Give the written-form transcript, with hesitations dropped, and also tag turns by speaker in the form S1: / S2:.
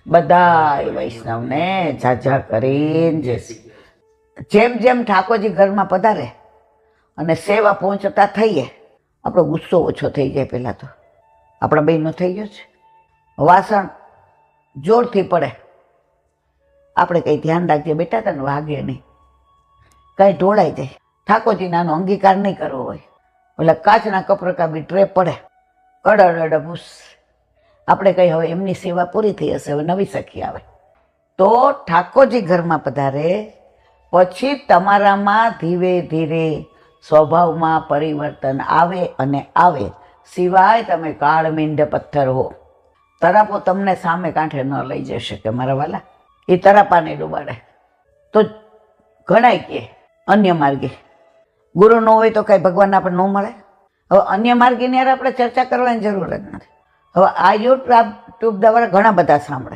S1: બધાય વૈષ્ણવને ઝાઝા કરીને જય શ્રી. જેમ જેમ ઠાકોરજી ઘરમાં પધારે અને સેવા પહોંચતા થઈએ આપણો ગુસ્સો ઓછો થઈ જાય. પહેલાં તો આપણા બહેનો થઈ ગયો છે, વાસણ જોરથી પડે આપણે કંઈ ધ્યાન રાખીએ બેટા તને વાગે નહીં, કંઈ ઢોળાઈ જાય. ઠાકોરજીનાનો અંગીકાર નહીં કરવો હોય, ઓલા કાચના કપરકાબી ટ્રે પડે અડભૂસ, આપણે કહી હવે એમની સેવા પૂરી થઈ હશે, હવે નવી સખી આવે. તો ઠાકોરજી ઘરમાં પધારે પછી તમારામાં ધીરે ધીરે સ્વભાવમાં પરિવર્તન આવે અને આવે. સિવાય તમે કાળમીંડ પથ્થર હો, તરાપો તમને સામે કાંઠે ન લઈ જઈ શકે મારા વાલા. એ તરાપાને ડૂબાડે તો ઘણાય કે અન્ય માર્ગે ગુરુ ન હોય તો કાંઈ ભગવાન આપણે ન મળે. હવે અન્ય માર્ગીની યાર આપણે ચર્ચા કરવાની જરૂર જ નથી. હવે આ યુટ્યુબ દ્વારા ઘણા બધા સાંભળે,